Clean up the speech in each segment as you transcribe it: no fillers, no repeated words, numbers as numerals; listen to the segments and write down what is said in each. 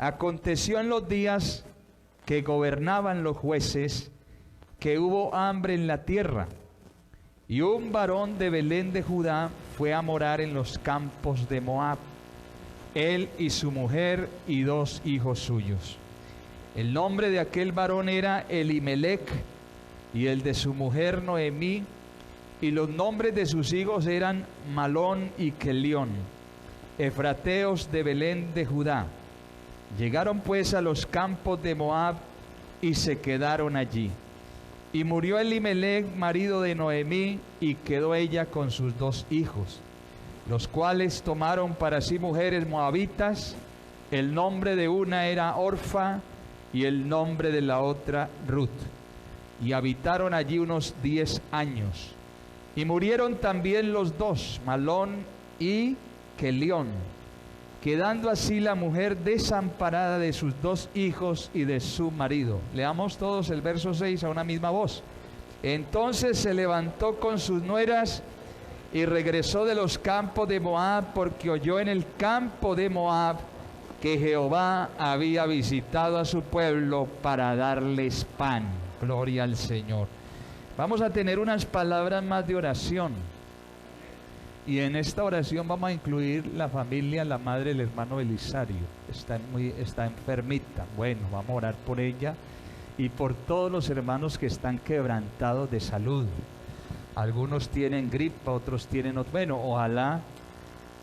Aconteció en los días que gobernaban los jueces, que hubo hambre en la tierra, y un varón de Belén de Judá fue a morar en los campos de Moab, él y su mujer y 2 hijos suyos. El nombre de aquel varón era Elimelec, y el de su mujer Noemí, y los nombres de sus hijos eran Malón y Kelión, efrateos de Belén de Judá. Llegaron pues a los campos de Moab y se quedaron allí. Y murió Elimelec, marido de Noemí, y quedó ella con sus 2 hijos, los cuales tomaron para sí mujeres moabitas. El nombre de una era Orfa y el nombre de la otra Ruth. Y habitaron allí unos 10 años. Y murieron también los 2, Malón y Kelión, quedando así la mujer desamparada de sus 2 hijos y de su marido. Leamos todos el verso 6 a una misma voz. Entonces se levantó con sus nueras y regresó de los campos de Moab, porque oyó en el campo de Moab que Jehová había visitado a su pueblo para darles pan. Gloria al Señor. Vamos a tener unas palabras más de oración. Y en esta oración vamos a incluir la familia, la madre del hermano Belisario. Está enfermita. Bueno, vamos a orar por ella y por todos los hermanos que están quebrantados de salud. Algunos tienen gripa, otros tienen... Bueno, ojalá,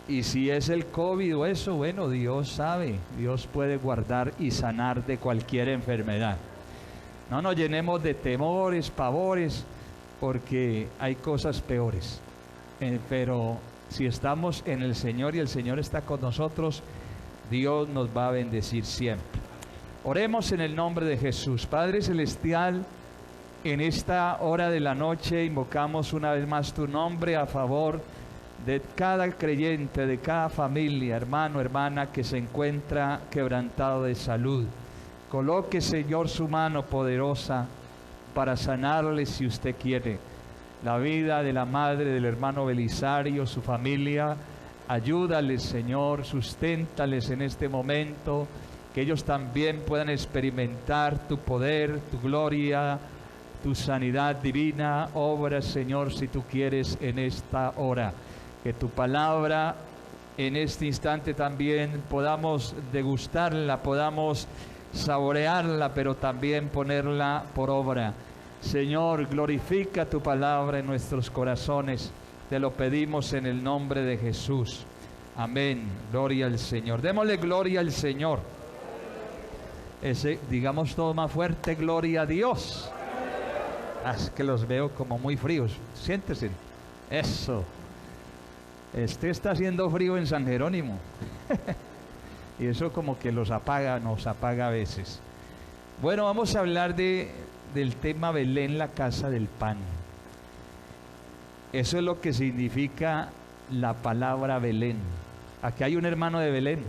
y si es el COVID o eso, bueno, Dios sabe. Dios puede guardar y sanar de cualquier enfermedad. No nos llenemos de temores, pavores, porque hay cosas peores. Pero si estamos en el Señor y el Señor está con nosotros, Dios nos va a bendecir siempre. Oremos en el nombre de Jesús. Padre Celestial, en esta hora de la noche invocamos una vez más tu nombre a favor de cada creyente, de cada familia, hermano, hermana que se encuentra quebrantado de salud. Coloque, Señor, su mano poderosa para sanarle si usted quiere. La vida de la madre del hermano Belisario, su familia, ayúdales, Señor, susténtales en este momento, que ellos también puedan experimentar tu poder, tu gloria, tu sanidad divina. Obra, Señor, si tú quieres en esta hora. Que tu palabra en este instante también podamos degustarla, podamos saborearla, pero también ponerla por obra. Señor, glorifica tu palabra en nuestros corazones. Te lo pedimos en el nombre de Jesús. Amén. Gloria al Señor. Démosle gloria al Señor. Digamos todo más fuerte, gloria a Dios. Es que los veo como muy fríos. Siéntese. Eso. Está haciendo frío en San Jerónimo. Y eso como que nos apaga a veces. Bueno, vamos a hablar del tema Belén, la casa del pan. Eso es lo que significa la palabra Belén. Aquí hay un hermano de Belén,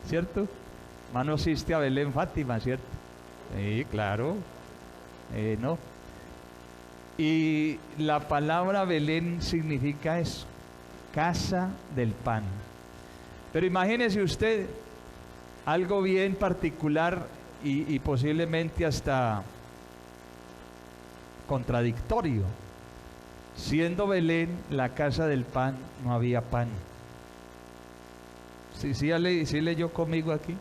¿cierto? Hermano asiste a Belén Fátima, ¿cierto? Sí, claro. ¿No? Y la palabra Belén significa eso, casa del pan. Pero imagínese usted algo bien particular y posiblemente hasta contradictorio. Siendo Belén la casa del pan, no había pan. ¿Sí leyó conmigo aquí?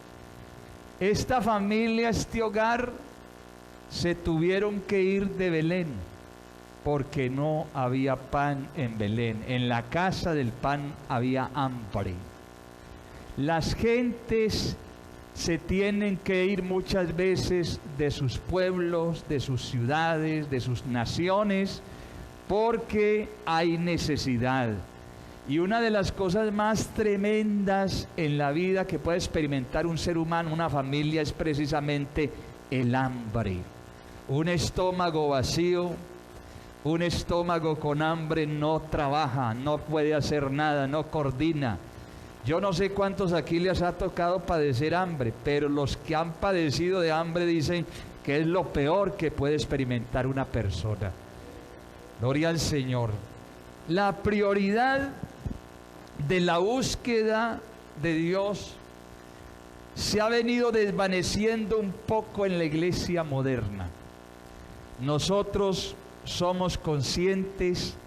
Esta familia, este hogar, se tuvieron que ir de Belén porque no había pan en Belén. En la casa del pan había hambre. Las gentes se tienen que ir muchas veces de sus pueblos, de sus ciudades, de sus naciones, porque hay necesidad. Y una de las cosas más tremendas en la vida que puede experimentar un ser humano, una familia, es precisamente el hambre. Un estómago vacío, un estómago con hambre no trabaja, no puede hacer nada, no coordina. Yo no sé cuántos aquí les ha tocado padecer hambre, pero los que han padecido de hambre dicen que es lo peor que puede experimentar una persona. Gloria al Señor. La prioridad de la búsqueda de Dios se ha venido desvaneciendo un poco en la iglesia moderna. Nosotros somos conscientes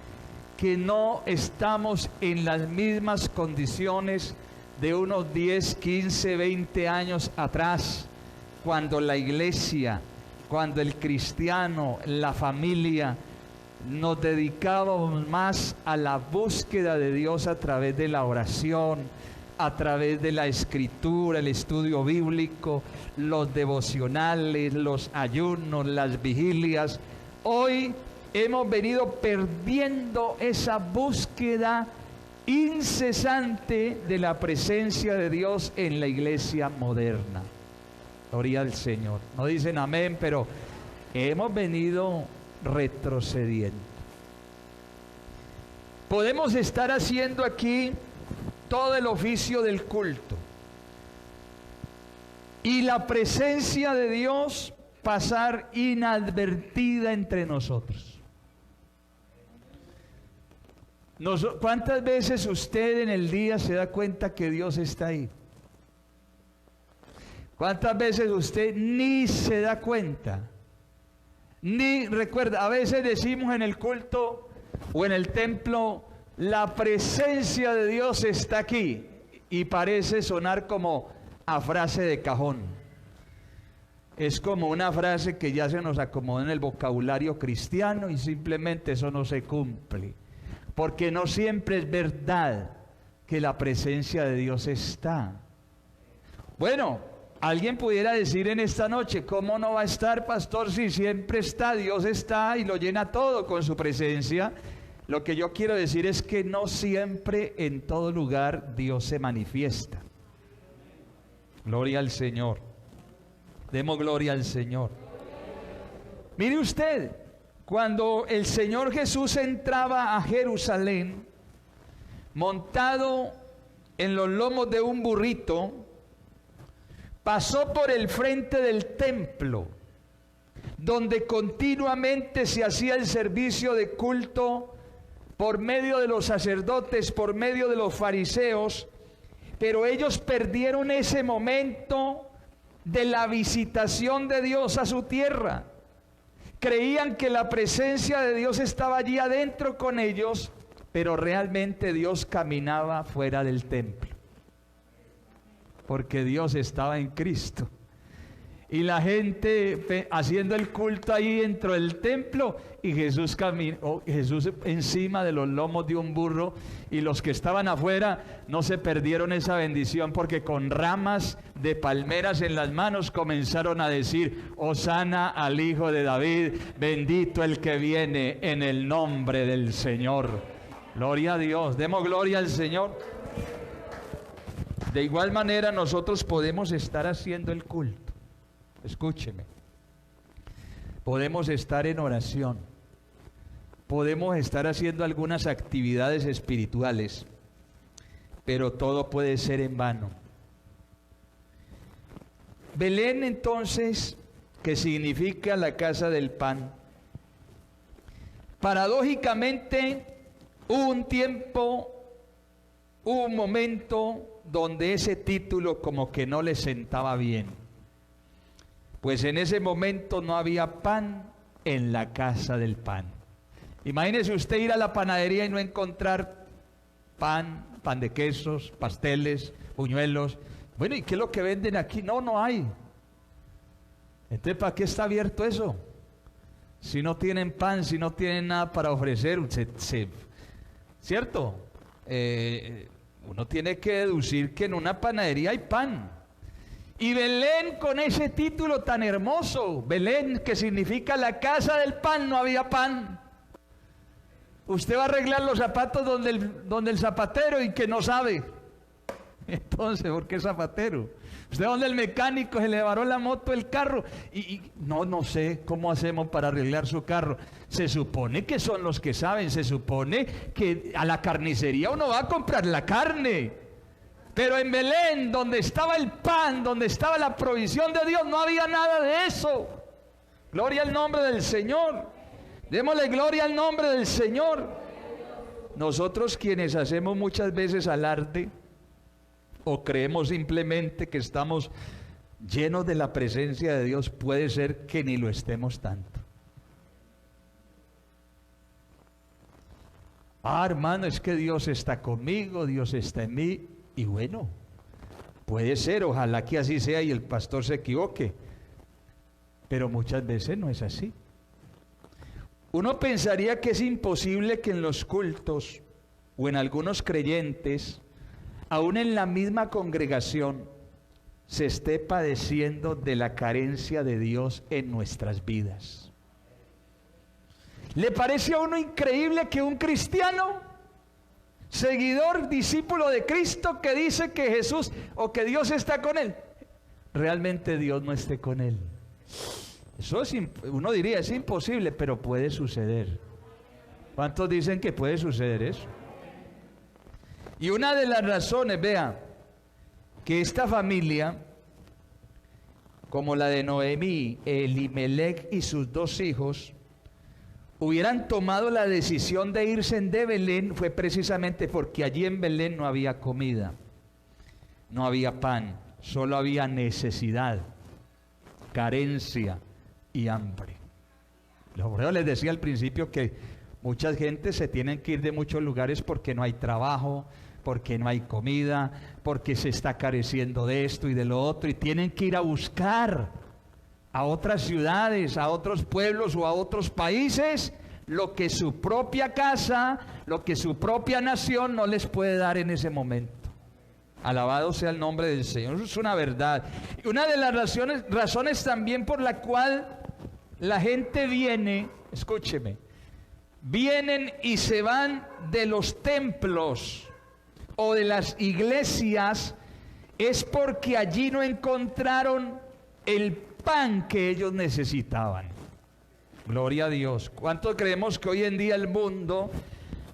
que no estamos en las mismas condiciones de unos 10, 15, 20 años atrás, cuando la iglesia, cuando el cristiano, la familia, nos dedicábamos más a la búsqueda de Dios a través de la oración, a través de la escritura, el estudio bíblico, los devocionales, los ayunos, las vigilias. Hoy hemos venido perdiendo esa búsqueda incesante de la presencia de Dios en la iglesia moderna. Gloria al Señor. No dicen amén, pero hemos venido retrocediendo. Podemos estar haciendo aquí todo el oficio del culto y la presencia de Dios pasar inadvertida entre nosotros. ¿Cuántas veces usted en el día se da cuenta que Dios está ahí? ¿Cuántas veces usted ni se da cuenta? Ni recuerda. A veces decimos en el culto o en el templo, la presencia de Dios está aquí, y parece sonar como a frase de cajón. Es como una frase que ya se nos acomoda en el vocabulario cristiano y simplemente eso no se cumple. Porque no siempre es verdad que la presencia de Dios está. Bueno, alguien pudiera decir en esta noche, ¿cómo no va a estar, pastor, si siempre está? Dios está y lo llena todo con su presencia. Lo que yo quiero decir es que no siempre en todo lugar Dios se manifiesta. Gloria al Señor. Demos gloria al Señor. Mire usted, cuando el Señor Jesús entraba a Jerusalén, montado en los lomos de un burrito, pasó por el frente del templo, donde continuamente se hacía el servicio de culto por medio de los sacerdotes, por medio de los fariseos, pero ellos perdieron ese momento de la visitación de Dios a su tierra. Creían que la presencia de Dios estaba allí adentro con ellos, pero realmente Dios caminaba fuera del templo, porque Dios estaba en Cristo. Y la gente haciendo el culto ahí dentro del templo, y Jesús encima de los lomos de un burro, y los que estaban afuera no se perdieron esa bendición, porque con ramas de palmeras en las manos comenzaron a decir: Hosana al Hijo de David, bendito el que viene en el nombre del Señor. Gloria a Dios, demos gloria al Señor. De igual manera nosotros podemos estar haciendo el culto. Escúcheme, podemos estar en oración, podemos estar haciendo algunas actividades espirituales, pero todo puede ser en vano. Belén, entonces, que significa la casa del pan, paradójicamente hubo un tiempo, hubo un momento donde ese título como que no le sentaba bien. Pues en ese momento no había pan en la casa del pan. Imagínese usted ir a la panadería y no encontrar pan, pan de quesos, pasteles, buñuelos. Bueno, ¿y qué es lo que venden aquí? No, no hay. Entonces, ¿para qué está abierto eso? Si no tienen pan, si no tienen nada para ofrecer, ¿cierto? Uno tiene que deducir que en una panadería hay pan. Y Belén, con ese título tan hermoso, Belén, que significa la casa del pan, no había pan. Usted va a arreglar los zapatos donde el zapatero y que no sabe. Entonces, ¿por qué zapatero? Usted donde el mecánico se le varó la moto, el carro, no sé cómo hacemos para arreglar su carro. Se supone que son los que saben, se supone que a la carnicería uno va a comprar la carne. Pero en Belén, donde estaba el pan, donde estaba la provisión de Dios, no había nada de eso. Gloria al nombre del Señor. Démosle gloria al nombre del Señor. Nosotros quienes hacemos muchas veces alarde o creemos simplemente que estamos llenos de la presencia de Dios, puede ser que ni lo estemos tanto. Hermano, es que Dios está conmigo, Dios está en mí, y bueno, puede ser, ojalá que así sea y el pastor se equivoque, pero muchas veces no es así. Uno pensaría que es imposible que en los cultos o en algunos creyentes, aún en la misma congregación, se esté padeciendo de la carencia de Dios en nuestras vidas. ¿Le parece a uno increíble que un cristiano, seguidor, discípulo de Cristo, que dice que Jesús o que Dios está con él, realmente Dios no esté con él? Eso es, uno diría, es imposible, pero puede suceder. ¿Cuántos dicen que puede suceder eso? Y una de las razones, vea, que esta familia, como la de Noemí, Elimelech y sus 2 hijos, hubieran tomado la decisión de irse de Belén, fue precisamente porque allí en Belén no había comida, no había pan, solo había necesidad, carencia y hambre. Yo les decía al principio que mucha gente se tienen que ir de muchos lugares porque no hay trabajo, porque no hay comida, porque se está careciendo de esto y de lo otro, y tienen que ir a buscar a otras ciudades, a otros pueblos o a otros países lo que su propia casa, lo que su propia nación no les puede dar en ese momento. Alabado sea el nombre del Señor. Eso es una verdad. Una de las razones también por la cual la gente viene, escúcheme, vienen y se van de los templos o de las iglesias, es porque allí no encontraron el pan que ellos necesitaban. Gloria a Dios. ¿Cuánto creemos que hoy en día el mundo,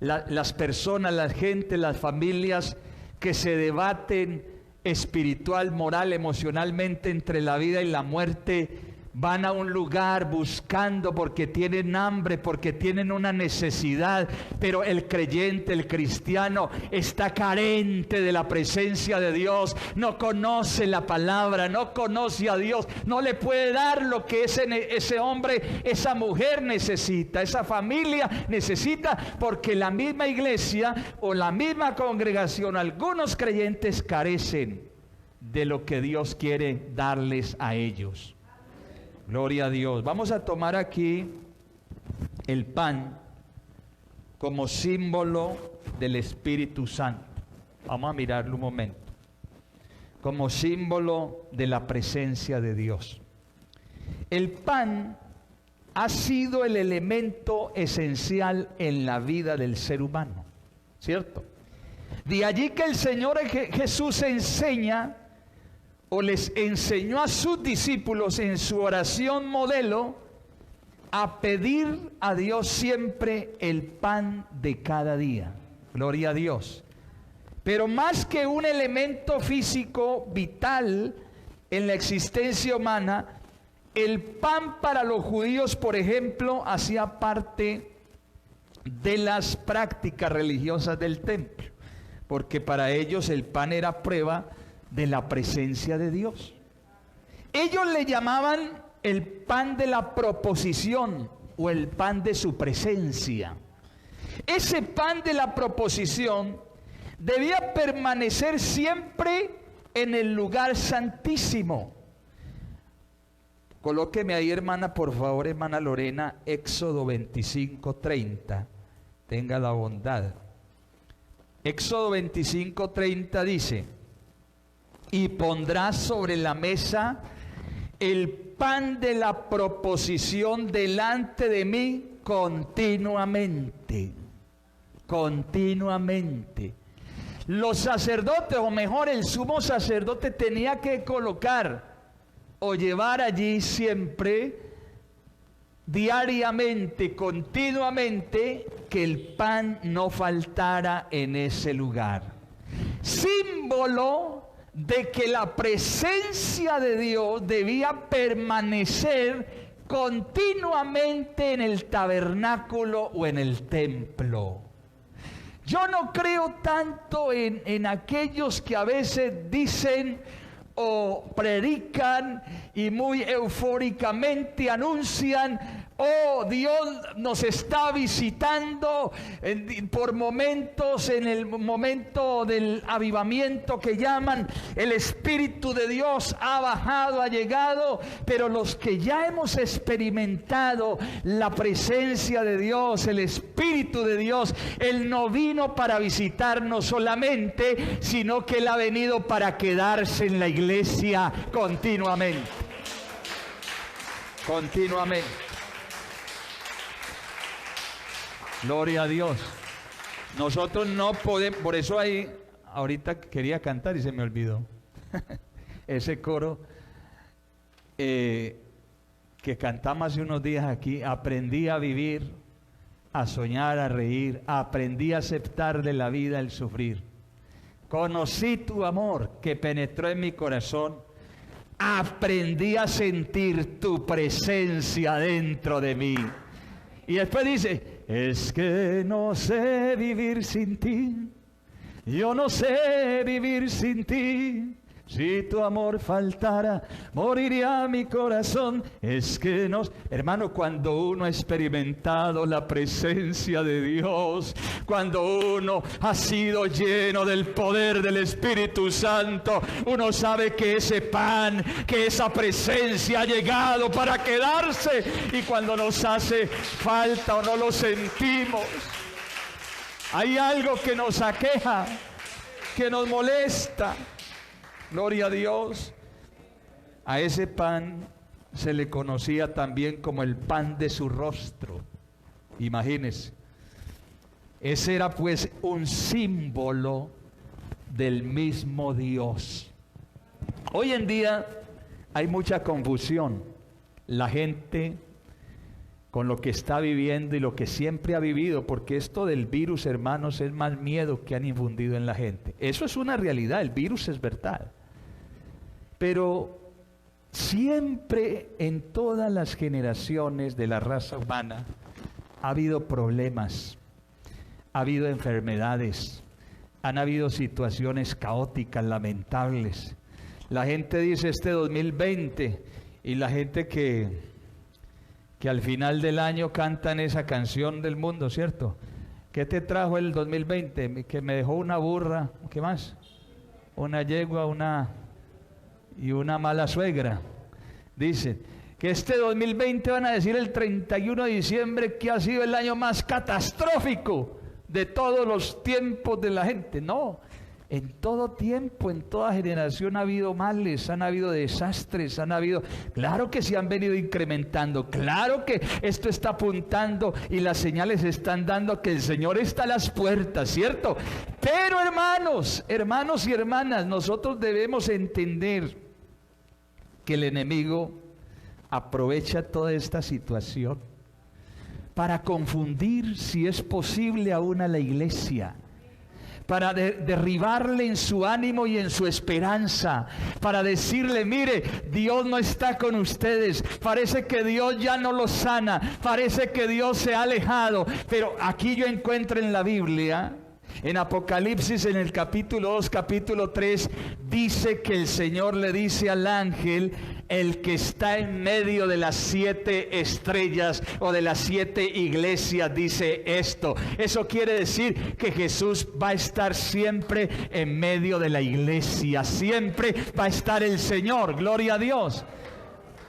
las personas, la gente, las familias que se debaten espiritual, moral, emocionalmente entre la vida y la muerte, van a un lugar buscando porque tienen hambre, porque tienen una necesidad, pero el creyente, el cristiano, está carente de la presencia de Dios, no conoce la palabra, no conoce a Dios, no le puede dar lo que ese hombre, esa mujer necesita, esa familia necesita, porque la misma iglesia o la misma congregación, algunos creyentes carecen de lo que Dios quiere darles a ellos. Gloria a Dios. Vamos a tomar aquí el pan como símbolo del Espíritu Santo. Vamos a mirarlo un momento. Como símbolo de la presencia de Dios. El pan ha sido el elemento esencial en la vida del ser humano, ¿cierto? De allí que el Señor Jesús enseña o les enseñó a sus discípulos en su oración modelo a pedir a Dios siempre el pan de cada día. Gloria a Dios. Pero más que un elemento físico vital en la existencia humana, el pan para los judíos, por ejemplo, hacía parte de las prácticas religiosas del templo, porque para ellos el pan era prueba de la presencia de Dios. Ellos le llamaban el pan de la proposición o el pan de su presencia. Ese pan de la proposición debía permanecer siempre en el lugar santísimo. Colóqueme ahí, hermana, por favor, hermana Lorena, Éxodo 25:30. Tenga la bondad. Éxodo 25:30 dice: y pondrás sobre la mesa el pan de la proposición delante de mí continuamente. Continuamente. Los sacerdotes, o mejor el sumo sacerdote, tenía que colocar o llevar allí siempre, diariamente, continuamente, que el pan no faltara en ese lugar. Símbolo de que la presencia de Dios debía permanecer continuamente en el tabernáculo o en el templo. Yo no creo tanto en aquellos que a veces dicen o predican y muy eufóricamente anuncian: oh, Dios nos está visitando por momentos, en el momento del avivamiento que llaman, el Espíritu de Dios ha bajado, ha llegado. Pero los que ya hemos experimentado la presencia de Dios, el Espíritu de Dios, Él no vino para visitarnos solamente, sino que Él ha venido para quedarse en la iglesia continuamente. Continuamente. Gloria a Dios. Nosotros no podemos, por eso ahí, ahorita quería cantar y se me olvidó. Ese coro que cantamos hace unos días aquí: aprendí a vivir, a soñar, a reír, aprendí a aceptar de la vida el sufrir. Conocí tu amor que penetró en mi corazón, aprendí a sentir tu presencia dentro de mí. Y después dice: es que no sé vivir sin ti, yo no sé vivir sin ti. Si tu amor faltara, moriría mi corazón. Es que no... Hermano, cuando uno ha experimentado la presencia de Dios, cuando uno ha sido lleno del poder del Espíritu Santo, uno sabe que ese pan, que esa presencia ha llegado para quedarse. Y cuando nos hace falta o no lo sentimos, hay algo que nos aqueja, que nos molesta. Gloria a Dios. A ese pan se le conocía también como el pan de su rostro. Imagínense. Ese era pues un símbolo del mismo Dios. Hoy en día hay mucha confusión. La gente con lo que está viviendo y lo que siempre ha vivido, porque esto del virus, hermanos, es más miedo que han infundido en la gente. Eso es una realidad, el virus es verdad. Pero siempre en todas las generaciones de la raza humana ha habido problemas, ha habido enfermedades, han habido situaciones caóticas, lamentables. La gente dice este 2020, y la gente que al final del año cantan esa canción del mundo, ¿cierto? ¿Qué te trajo el 2020? Que me dejó una burra, ¿qué más? Una yegua, y una mala suegra. Dicen que este 2020 van a decir el 31 de diciembre que ha sido el año más catastrófico de todos los tiempos de la gente. No, en todo tiempo, en toda generación ha habido males, han habido desastres, claro que se han venido incrementando, claro que esto está apuntando y las señales están dando que el Señor está a las puertas, ¿cierto? Pero hermanos y hermanas, nosotros debemos entender que el enemigo aprovecha toda esta situación para confundir, si es posible, aún a la iglesia, para derribarle en su ánimo y en su esperanza, para decirle: mire, Dios no está con ustedes, parece que Dios ya no los sana, parece que Dios se ha alejado. Pero aquí yo encuentro en la Biblia, en Apocalipsis, en el capítulo 2, capítulo 3, dice que el Señor le dice al ángel, el que está en medio de las 7 estrellas o de las 7 iglesias, dice esto. Eso quiere decir que Jesús va a estar siempre en medio de la iglesia, siempre va a estar el Señor, gloria a Dios.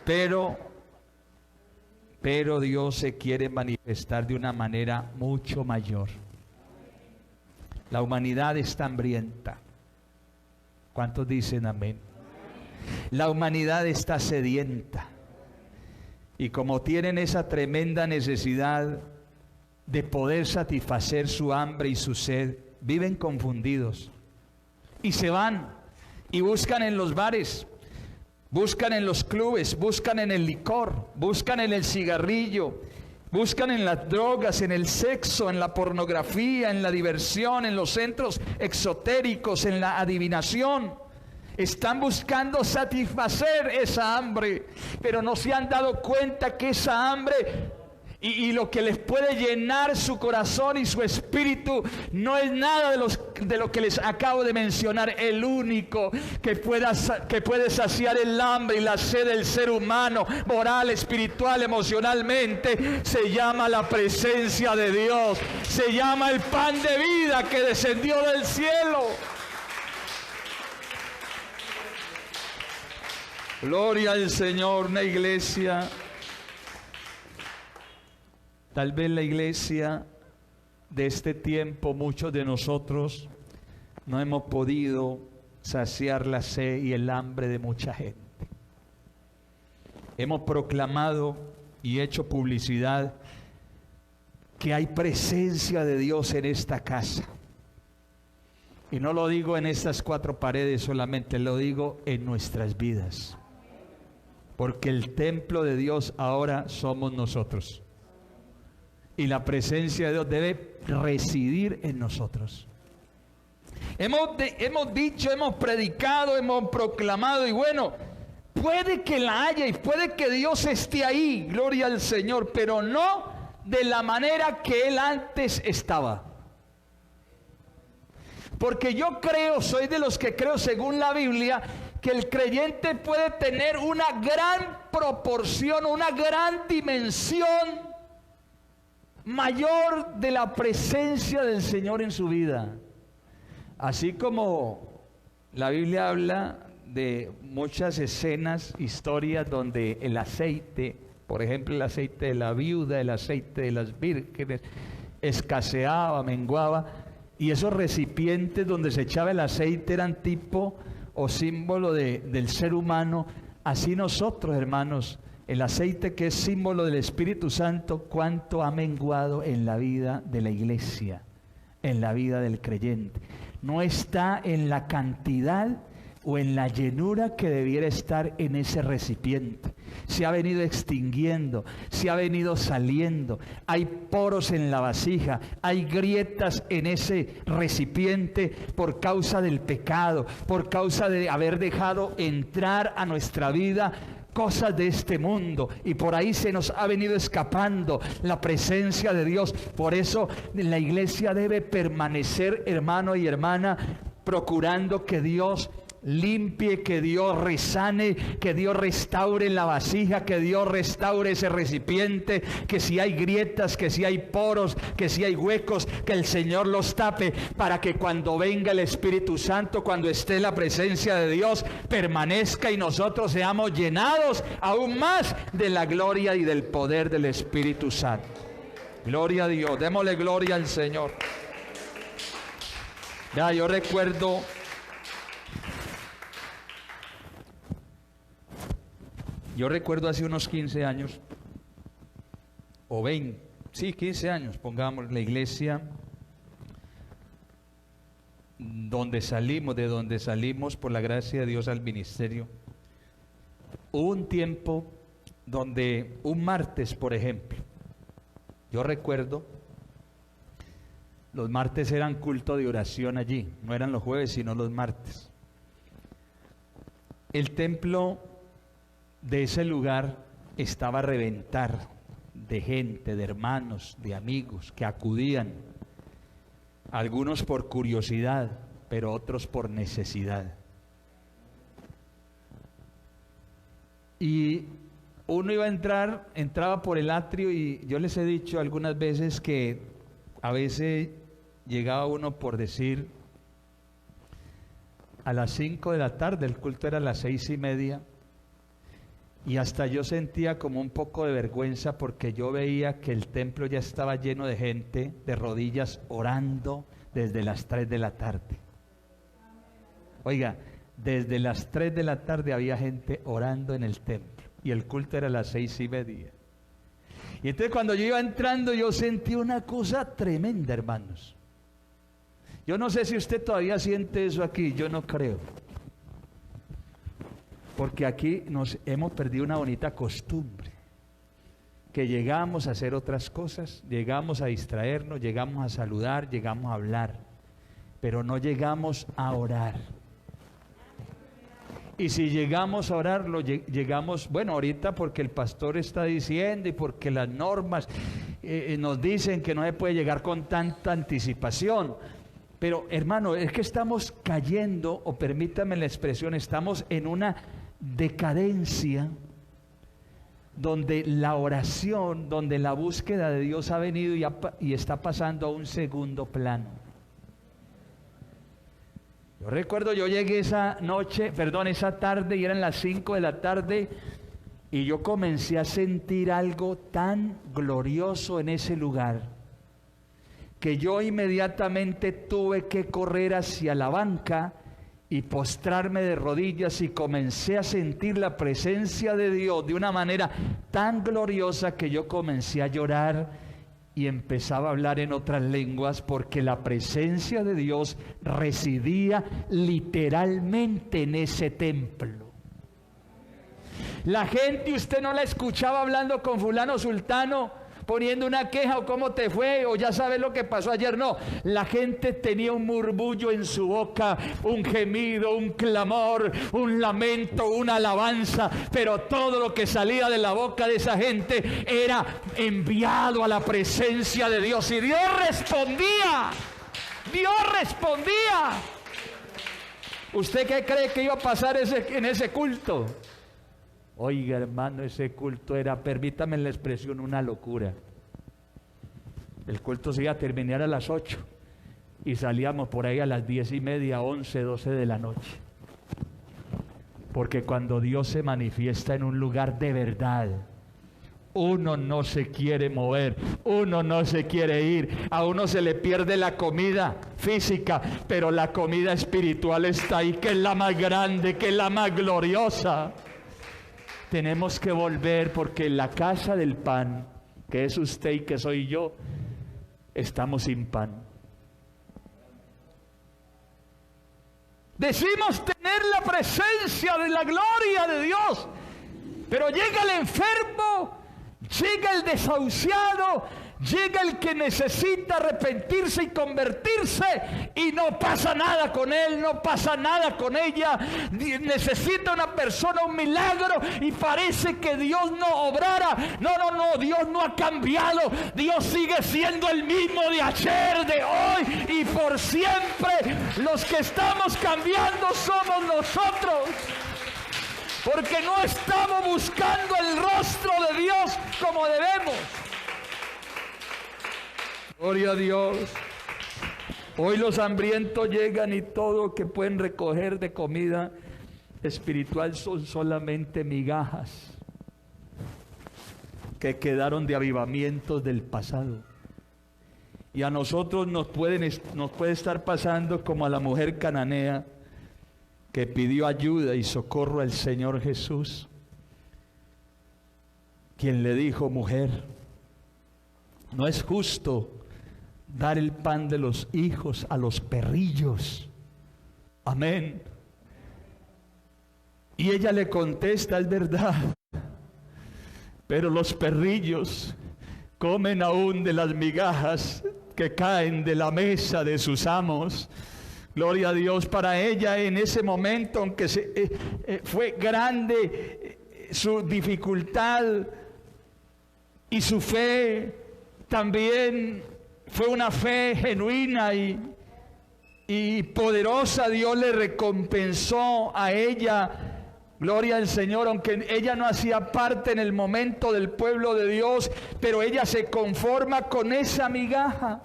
Pero Dios se quiere manifestar de una manera mucho mayor. La humanidad está hambrienta. ¿Cuántos dicen amén? La humanidad está sedienta. Y como tienen esa tremenda necesidad de poder satisfacer su hambre y su sed, viven confundidos. Y se van y buscan en los bares, buscan en los clubes, buscan en el licor, buscan en el cigarrillo, buscan en las drogas, en el sexo, en la pornografía, en la diversión, en los centros exotéricos, en la adivinación. Están buscando satisfacer esa hambre, pero no se han dado cuenta que esa hambre Y lo que les puede llenar su corazón y su espíritu no es nada de lo que les acabo de mencionar. El único que puede saciar el hambre y la sed del ser humano, moral, espiritual, emocionalmente, se llama la presencia de Dios. Se llama el pan de vida que descendió del cielo. Gloria al Señor. Una iglesia, tal vez la iglesia de este tiempo, muchos de nosotros no hemos podido saciar la sed y el hambre de mucha gente. Hemos proclamado y hecho publicidad que hay presencia de Dios en esta casa. Y no lo digo en estas cuatro paredes solamente, lo digo en nuestras vidas. Porque el templo de Dios ahora somos nosotros. Y la presencia de Dios debe residir en nosotros. Hemos dicho, hemos predicado, hemos proclamado, y bueno, puede que la haya y puede que Dios esté ahí, gloria al Señor, pero no de la manera que Él antes estaba. Porque yo creo, soy de los que creo según la Biblia, que el creyente puede tener una gran proporción, una gran dimensión mayor de la presencia del Señor en su vida. Así como la Biblia habla de muchas escenas, historias donde el aceite, por ejemplo el aceite de la viuda, el aceite de las vírgenes, escaseaba, menguaba, y esos recipientes donde se echaba el aceite eran tipo o símbolo del ser humano. Así nosotros, hermanos, el aceite que es símbolo del Espíritu Santo, cuánto ha menguado en la vida de la iglesia, en la vida del creyente. No está en la cantidad o en la llenura que debiera estar en ese recipiente. Se ha venido extinguiendo, se ha venido saliendo. Hay poros en la vasija, hay grietas en ese recipiente por causa del pecado, por causa de haber dejado entrar a nuestra vida cosas de este mundo, y por ahí se nos ha venido escapando la presencia de Dios. Por eso la iglesia debe permanecer, hermano y hermana, procurando que Dios limpie, que Dios resane, que Dios restaure la vasija, que Dios restaure ese recipiente, que si hay grietas, que si hay poros, que si hay huecos, que el Señor los tape, para que cuando venga el Espíritu Santo, cuando esté la presencia de Dios, permanezca y nosotros seamos llenados aún más de la gloria y del poder del Espíritu Santo. Gloria a Dios, démosle gloria al Señor. Ya, yo recuerdo hace unos 15 años, o 20, sí, 15 años, pongamos, la iglesia de donde salimos por la gracia de Dios al ministerio. Hubo un tiempo donde un martes, por ejemplo, yo recuerdo, los martes eran culto de oración allí, no eran los jueves sino los martes. El templo de ese lugar estaba a reventar de gente, de hermanos, de amigos que acudían, algunos por curiosidad, pero otros por necesidad. Y uno entraba por el atrio, y yo les he dicho algunas veces que a veces llegaba uno, por decir, a las 5 de la tarde, el culto era a las 6:30, y hasta yo sentía como un poco de vergüenza, porque yo veía que el templo ya estaba lleno de gente de rodillas orando desde las 3 de la tarde. Oiga, desde las 3 de la tarde había gente orando en el templo, y el culto era a las 6:30. Y entonces cuando yo iba entrando, yo sentí una cosa tremenda, hermanos. Yo no sé si usted todavía siente eso aquí, yo no creo. Porque aquí nos hemos perdido una bonita costumbre, que llegamos a hacer otras cosas, llegamos a distraernos, llegamos a saludar, llegamos a hablar, pero no llegamos a orar. Y si llegamos a orar, llegamos, bueno, ahorita porque el pastor está diciendo y porque las normas nos dicen que no se puede llegar con tanta anticipación. Pero hermano, es que estamos cayendo, o permítame la expresión, estamos en una decadencia donde la oración, donde la búsqueda de Dios ha venido y está pasando a un segundo plano. Yo recuerdo, yo llegué esa tarde, y eran las 5 de la tarde, y yo comencé a sentir algo tan glorioso en ese lugar, que yo inmediatamente tuve que correr hacia la banca y postrarme de rodillas, y comencé a sentir la presencia de Dios de una manera tan gloriosa que yo comencé a llorar y empezaba a hablar en otras lenguas, porque la presencia de Dios residía literalmente en ese templo. La gente, usted no la escuchaba hablando con fulano sultano, poniendo una queja o cómo te fue o ya sabes lo que pasó ayer. No, la gente tenía un murmullo en su boca, un gemido, un clamor, un lamento, una alabanza, pero todo lo que salía de la boca de esa gente era enviado a la presencia de Dios, y Dios respondía. ¿Usted qué cree que iba a pasar en ese culto? Oiga, hermano, ese culto era, permítame la expresión, una locura. El culto se iba a terminar a las 8 y salíamos por ahí a las 10:30, 11, 12 de la noche. Porque cuando Dios se manifiesta en un lugar de verdad, uno no se quiere mover, uno no se quiere ir, a uno se le pierde la comida física, pero la comida espiritual está ahí, que es la más grande, que es la más gloriosa. Tenemos que volver, porque en la casa del pan, que es usted y que soy yo, estamos sin pan. Decimos tener la presencia de la gloria de Dios, pero llega el enfermo, llega el desahuciado, llega el que necesita arrepentirse y convertirse, y no pasa nada con él, no pasa nada con ella. Necesita una persona un milagro y parece que Dios no obrara. No, Dios no ha cambiado. Dios sigue siendo el mismo de ayer, de hoy y por siempre. Los que estamos cambiando somos nosotros, porque no estamos buscando el rostro de Dios como debemos. Gloria a Dios. Hoy los hambrientos llegan y todo lo que pueden recoger de comida espiritual son solamente migajas que quedaron de avivamientos del pasado. Y a nosotros nos puede estar pasando como a la mujer cananea que pidió ayuda y socorro al Señor Jesús, quien le dijo: mujer, no es justo dar el pan de los hijos a los perrillos. Amén. Y ella le contesta: es verdad, pero los perrillos comen aún de las migajas que caen de la mesa de sus amos. Gloria a Dios. Para ella en ese momento, aunque fue grande su dificultad, y su fe también fue una fe genuina y poderosa, Dios le recompensó a ella. Gloria al Señor, aunque ella no hacía parte en el momento del pueblo de Dios, pero ella se conforma con esa migaja.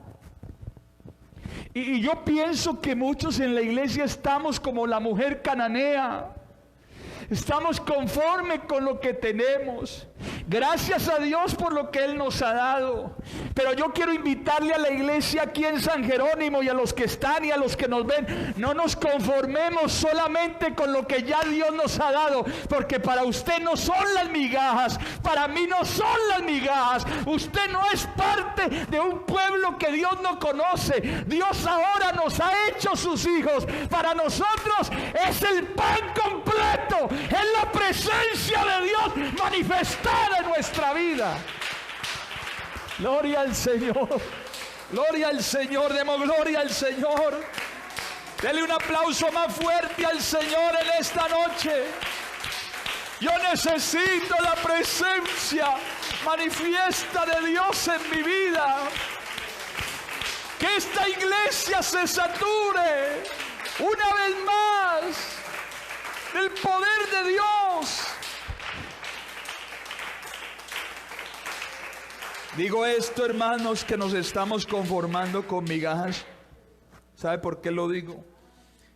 Y yo pienso que muchos en la iglesia estamos como la mujer cananea. Estamos conformes con lo que tenemos. Gracias a Dios por lo que Él nos ha dado. Pero yo quiero invitarle a la iglesia aquí en San Jerónimo, y a los que están y a los que nos ven: no nos conformemos solamente con lo que ya Dios nos ha dado, porque para usted no son las migajas, para mí no son las migajas. Usted no es parte de un pueblo que Dios no conoce. Dios ahora nos ha hecho sus hijos. Para nosotros es el pan completo, es la presencia de Dios manifestada en nuestra vida. Gloria al Señor, gloria al Señor, demos gloria al Señor. Dele un aplauso más fuerte al Señor en esta noche. Yo necesito la presencia manifiesta de Dios en mi vida. Que esta iglesia se sature una vez más del poder de Dios. Digo esto, hermanos, que nos estamos conformando con migajas. ¿Sabe por qué lo digo?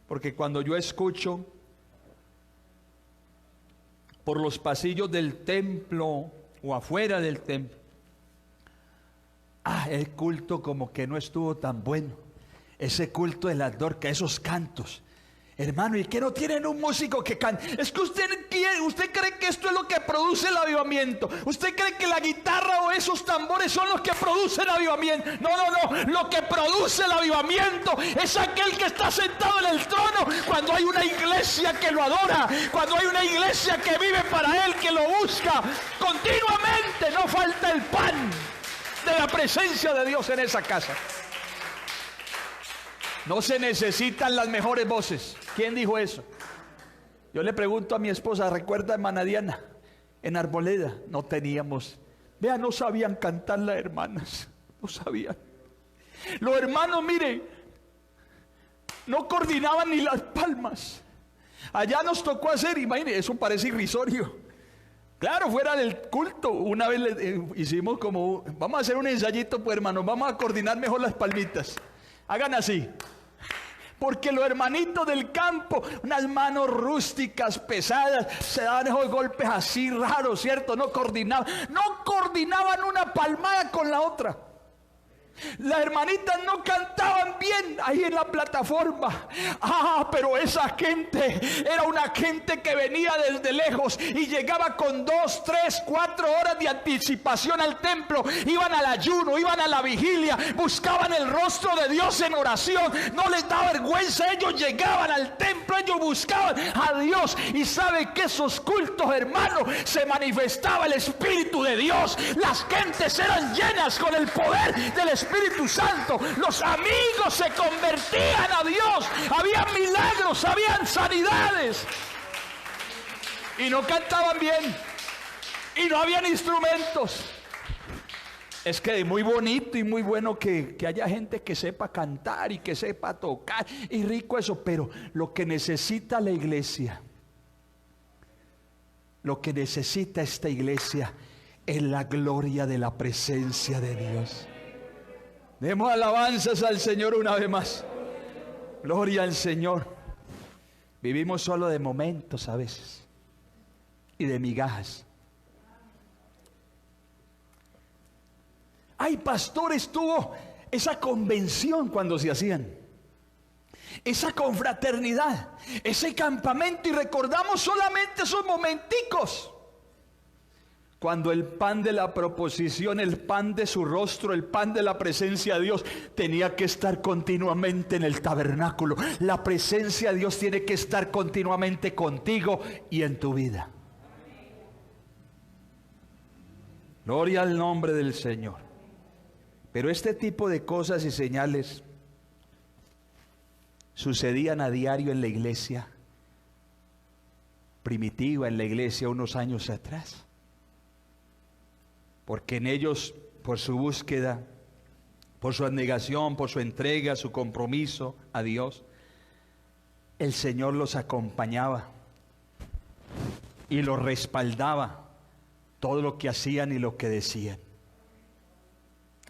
Porque cuando yo escucho por los pasillos del templo o afuera del templo, el culto como que no estuvo tan bueno, ese culto de las Dorcas, esos cantos, hermano, ¿y que no tienen un músico que cante? Es que usted cree que esto es lo que produce el avivamiento. Usted cree que la guitarra o esos tambores son los que producen avivamiento. No, lo que produce el avivamiento es aquel que está sentado en el trono. Cuando hay una iglesia que lo adora, cuando hay una iglesia que vive para él, que lo busca continuamente, no falta el pan de la presencia de Dios en esa casa. No se necesitan las mejores voces. ¿Quién dijo eso? Yo le pregunto a mi esposa, ¿recuerda hermana Diana? En Arboleda no teníamos. Vea, no sabían cantar las hermanas. No sabían. Los hermanos, mire, no coordinaban ni las palmas. Allá nos tocó hacer, imagínense, eso parece irrisorio. Claro, fuera del culto, una vez hicimos como, vamos a hacer un ensayito, pues hermanos, vamos a coordinar mejor las palmitas. Hagan así. Porque los hermanitos del campo, unas manos rústicas, pesadas, se daban esos golpes así raros, ¿cierto? No coordinaban una palmada con la otra. Las hermanitas no cantaban bien ahí en la plataforma. Pero esa gente era una gente que venía desde lejos y llegaba con 2, 3, 4 horas de anticipación al templo. Iban al ayuno, iban a la vigilia, buscaban el rostro de Dios en oración. No les da vergüenza, ellos llegaban al templo, ellos buscaban a Dios. Y sabe que esos cultos, hermano, se manifestaba el Espíritu de Dios. Las gentes eran llenas con el poder del Espíritu Santo. Los amigos se convertían a Dios. Había milagros, habían sanidades. Y no cantaban bien. Y no habían instrumentos. Es que es muy bonito y muy bueno que haya gente que sepa cantar y que sepa tocar. Y rico eso. Pero lo que necesita la iglesia, lo que necesita esta iglesia, es la gloria de la presencia de Dios. Demos alabanzas al Señor una vez más. Gloria al Señor. Vivimos solo de momentos a veces y de migajas. Pastores, tuvo esa convención cuando se hacían, esa confraternidad, ese campamento, y recordamos solamente esos momenticos. Cuando el pan de la proposición, el pan de su rostro, el pan de la presencia de Dios tenía que estar continuamente en el tabernáculo. La presencia de Dios tiene que estar continuamente contigo y en tu vida. Gloria al nombre del Señor. Pero este tipo de cosas y señales sucedían a diario en la iglesia primitiva, en la iglesia unos años atrás. Porque en ellos, por su búsqueda, por su abnegación, por su entrega, su compromiso a Dios, el Señor los acompañaba y los respaldaba todo lo que hacían y lo que decían.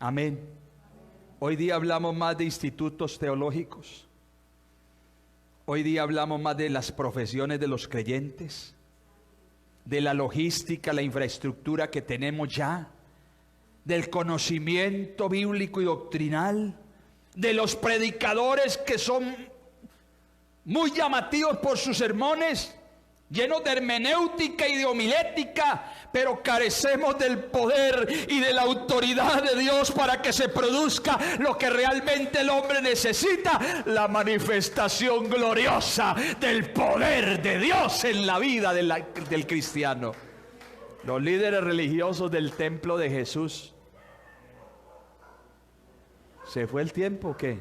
Amén. Hoy día hablamos más de institutos teológicos. Hoy día hablamos más de las profesiones de los creyentes, de la logística, la infraestructura que tenemos ya, del conocimiento bíblico y doctrinal, de los predicadores que son muy llamativos por sus sermones, llenos de hermenéutica y de homilética, pero carecemos del poder y de la autoridad de Dios para que se produzca lo que realmente el hombre necesita: la manifestación gloriosa del poder de Dios en la vida del cristiano. Los líderes religiosos del templo de Jesús, ¿se fue el tiempo o qué?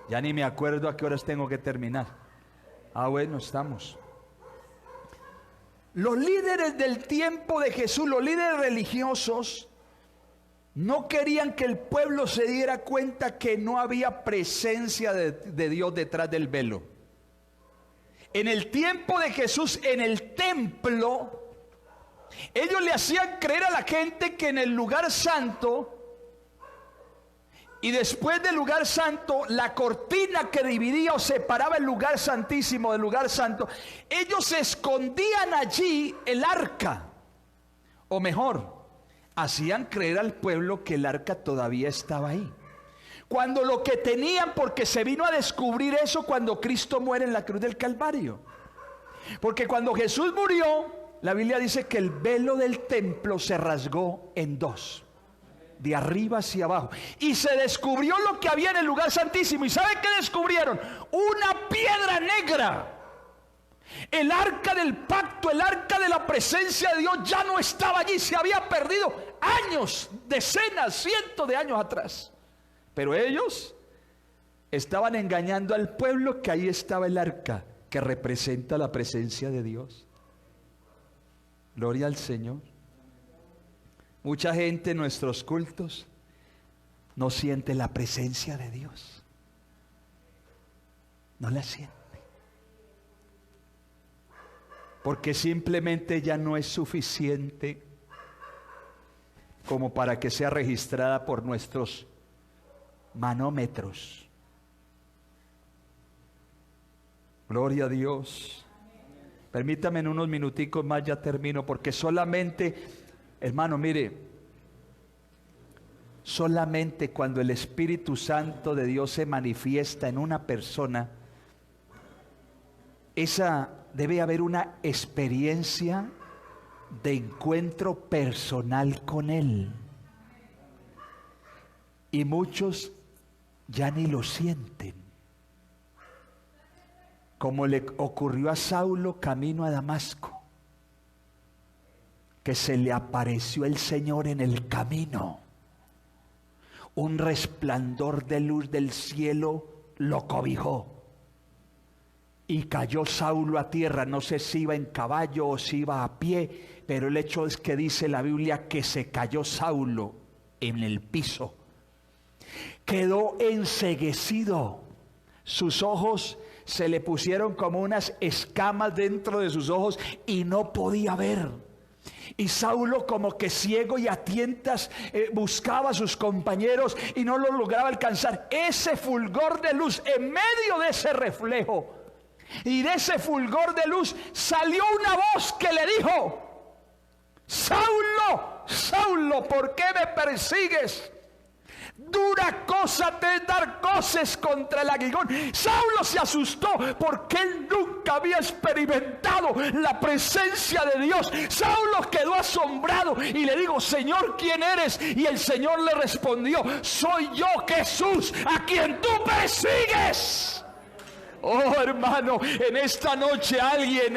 Ya ni me acuerdo a qué horas tengo que terminar. Ah, bueno, estamos. Los líderes del tiempo de Jesús, los líderes religiosos, no querían que el pueblo se diera cuenta que no había presencia de Dios detrás del velo. En el tiempo de Jesús, en el templo, ellos le hacían creer a la gente que en el lugar santo y después del lugar santo, la cortina que dividía o separaba el lugar santísimo del lugar santo, ellos escondían allí el arca. O mejor, hacían creer al pueblo que el arca todavía estaba ahí. Cuando lo que tenían, porque se vino a descubrir eso cuando Cristo muere en la cruz del Calvario. Porque cuando Jesús murió, la Biblia dice que el velo del templo se rasgó en dos, de arriba hacia abajo, y se descubrió lo que había en el lugar santísimo. ¿Y saben qué descubrieron? Una piedra negra. El arca del pacto, el arca de la presencia de Dios ya no estaba allí, se había perdido años, decenas, cientos de años atrás. Pero ellos estaban engañando al pueblo que ahí estaba el arca que representa la presencia de Dios. Gloria al Señor. Mucha gente en nuestros cultos no siente la presencia de Dios. No la siente. Porque simplemente ya no es suficiente como para que sea registrada por nuestros manómetros. Gloria a Dios. Permítame en unos minuticos más, ya termino, porque solamente, hermano, mire, solamente cuando el Espíritu Santo de Dios se manifiesta en una persona, debe haber una experiencia de encuentro personal con Él. Y muchos ya ni lo sienten, como le ocurrió a Saulo camino a Damasco, que se le apareció el Señor en el camino. Un resplandor de luz del cielo lo cobijó y cayó Saulo a tierra. No sé si iba en caballo o si iba a pie, pero el hecho es que dice la Biblia que se cayó Saulo en el piso. Quedó enceguecido, sus ojos se le pusieron como unas escamas dentro de sus ojos y no podía ver. Y Saulo, como que ciego y a tientas, buscaba a sus compañeros y no lo lograba alcanzar. Ese fulgor de luz, en medio de ese reflejo y de ese fulgor de luz, salió una voz que le dijo: Saulo, Saulo, ¿por qué me persigues? Dura cosa te es dar coces contra el aguijón. Saulo se asustó porque él nunca había experimentado la presencia de Dios. Saulo quedó asombrado y le dijo: Señor, ¿quién eres? Y el Señor le respondió: soy yo, Jesús, a quien tú persigues. Oh, hermano, en esta noche alguien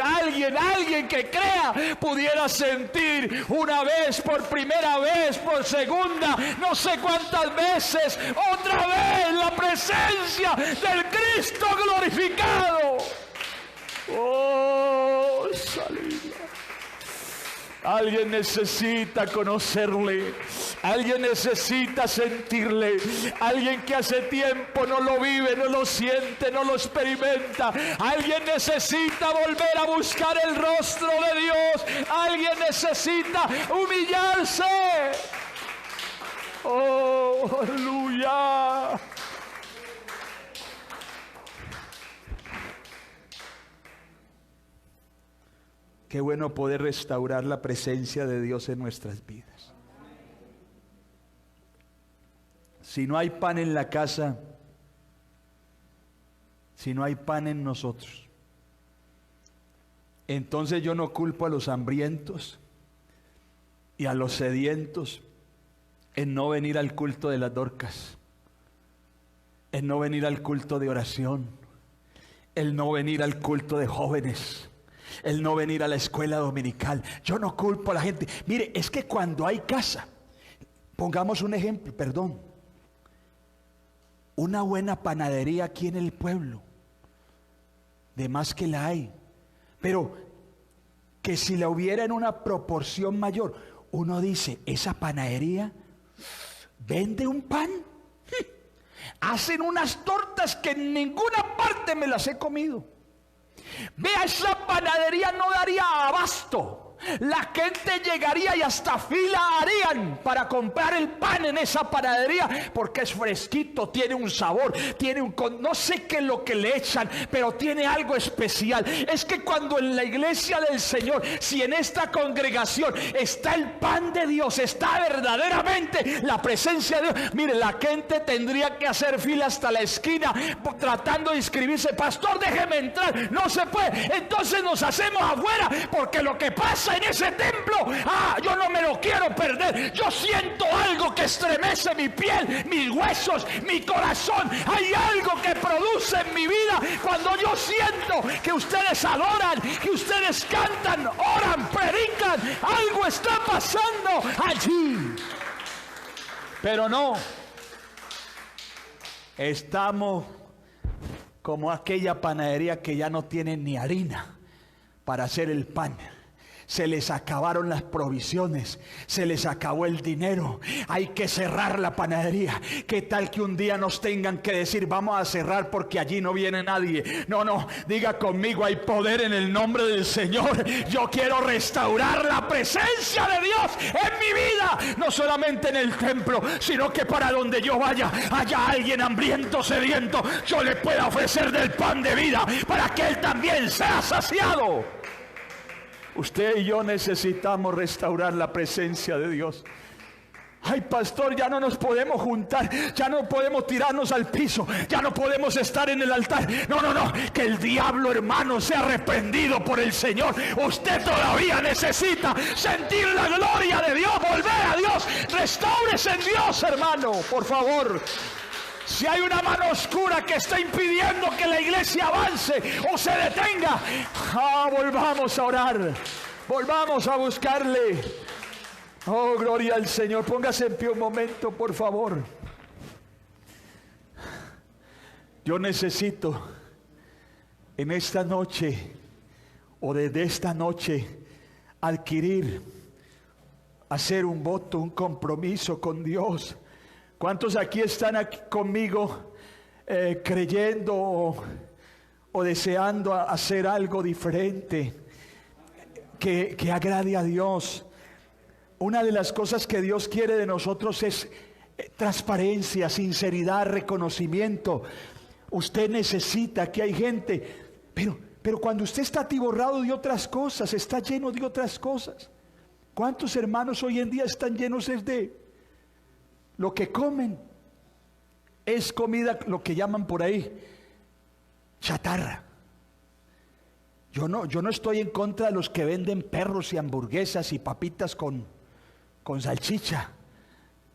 que crea pudiera sentir una vez, por primera vez, por segunda, no sé cuántas veces, otra vez la presencia del Cristo glorificado. Oh, salida. Alguien necesita conocerle, alguien necesita sentirle, alguien que hace tiempo no lo vive, no lo siente, no lo experimenta. Alguien necesita volver a buscar el rostro de Dios, alguien necesita humillarse. Oh, aleluya. Qué bueno poder restaurar la presencia de Dios en nuestras vidas. Si no hay pan en la casa, si no hay pan en nosotros, entonces yo no culpo a los hambrientos y a los sedientos en no venir al culto de las Dorcas, en no venir al culto de oración, el no venir al culto de jóvenes, el no venir a la escuela dominical. Yo no culpo a la gente. Mire, es que cuando hay casa, pongamos un ejemplo, perdón. una buena panadería aquí en el pueblo, de más que la hay, pero que si la hubiera en una proporción mayor, uno dice, esa panadería vende un pan, hacen unas tortas que en ninguna parte me las he comido. Vea, esa panadería no daría abasto. La gente llegaría y hasta fila harían para comprar el pan en esa panadería, porque es fresquito, tiene un sabor, tiene no sé qué es lo que le echan, pero tiene algo especial. Es que cuando en la iglesia del Señor, si en esta congregación está el pan de Dios, está verdaderamente la presencia de Dios, mire, la gente tendría que hacer fila hasta la esquina tratando de inscribirse. Pastor, déjeme entrar. No se puede. Entonces nos hacemos afuera, porque lo que pasa en ese templo, yo no me lo quiero perder. Yo siento algo que estremece mi piel, mis huesos, mi corazón. Hay algo que produce en mi vida cuando yo siento que ustedes adoran, que ustedes cantan, oran, predican. Algo está pasando allí. Pero no, estamos como aquella panadería que ya no tiene ni harina para hacer el pan. Se les acabaron las provisiones, se les acabó el dinero, hay que cerrar la panadería. ¿Qué tal que un día nos tengan que decir, vamos a cerrar porque allí no viene nadie? No, diga conmigo, hay poder en el nombre del Señor. Yo quiero restaurar la presencia de Dios en mi vida, no solamente en el templo, sino que para donde yo vaya, haya alguien hambriento, sediento, yo le pueda ofrecer del pan de vida para que él también sea saciado. Usted y yo necesitamos restaurar la presencia de Dios. Ay, pastor, ya no nos podemos juntar, ya no podemos tirarnos al piso, ya no podemos estar en el altar. No, que el diablo, hermano, sea reprendido por el Señor. Usted todavía necesita sentir la gloria de Dios, volver a Dios. Restáurese en Dios, hermano, por favor. Si hay una mano oscura que está impidiendo que la iglesia avance o se detenga, volvamos a orar, volvamos a buscarle. Oh, gloria al Señor. Póngase en pie un momento, por favor. Yo necesito en esta noche o desde esta noche hacer un voto, un compromiso con Dios. ¿Cuántos aquí están conmigo creyendo o deseando hacer algo diferente que agrade a Dios? Una de las cosas que Dios quiere de nosotros es transparencia, sinceridad, reconocimiento. Usted necesita, que hay gente, pero cuando usted está atiborrado de otras cosas, está lleno de otras cosas. ¿Cuántos hermanos hoy en día están llenos de lo que comen? Es comida, lo que llaman por ahí chatarra. Yo no estoy en contra de los que venden perros y hamburguesas y papitas con salchicha,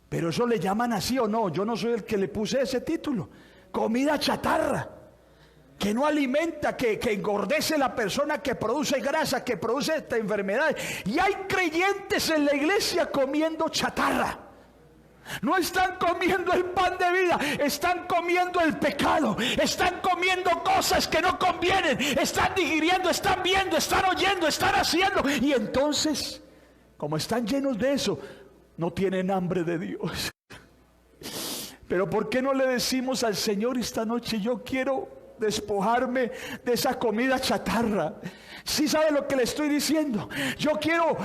pero eso le llaman así o no. Yo no soy el que le puse ese título. Comida chatarra, que no alimenta, que engordece la persona, que produce grasa, que produce esta enfermedad. Y hay creyentes en la iglesia comiendo chatarra. No están comiendo el pan de vida, están comiendo el pecado, están comiendo cosas que no convienen, están digiriendo, están viendo, están oyendo, están haciendo. Y entonces, como están llenos de eso, no tienen hambre de Dios. Pero ¿por qué no le decimos al Señor esta noche: yo quiero despojarme de esa comida chatarra? ¿Sí sabe lo que le estoy diciendo? Yo quiero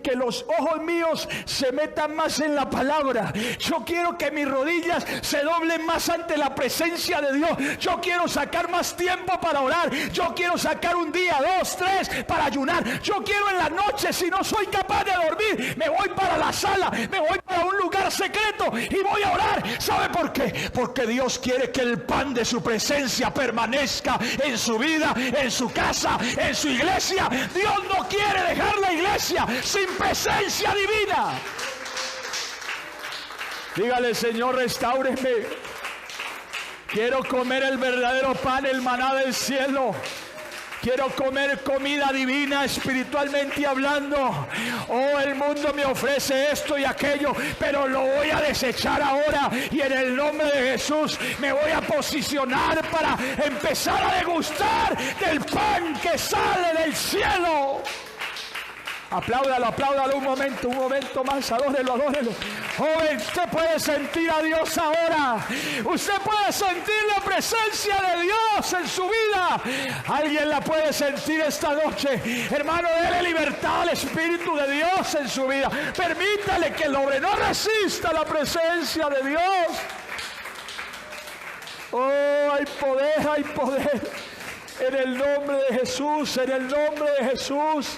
que los ojos míos se metan más en la palabra. Yo quiero que mis rodillas se doblen más ante la presencia de Dios. Yo quiero sacar más tiempo para orar. Yo quiero sacar un día, 2, 3 para ayunar. Yo quiero en la noche, si no soy capaz de dormir, me voy para la sala, me voy para un lugar secreto y voy a orar. ¿Sabe por qué? Porque Dios quiere que el pan de su presencia permanezca en su vida, en su casa, en su iglesia. Dios no quiere dejar la iglesia sin presencia divina. Dígale: Señor, restáureme. Quiero comer el verdadero pan, el maná del cielo. Quiero comer comida divina espiritualmente hablando. Oh, el mundo me ofrece esto y aquello, pero lo voy a desechar ahora. Y en el nombre de Jesús me voy a posicionar para empezar a degustar del pan que sale del cielo. Apláudalo, apláudalo un momento más, adórelo. Joven, usted puede sentir a Dios ahora. Usted puede sentir la presencia de Dios en su vida. Alguien la puede sentir esta noche. Hermano, déle libertad al Espíritu de Dios en su vida. Permítale que lo obre. No resista la presencia de Dios. Oh, hay poder. En el nombre de Jesús, en el nombre de Jesús.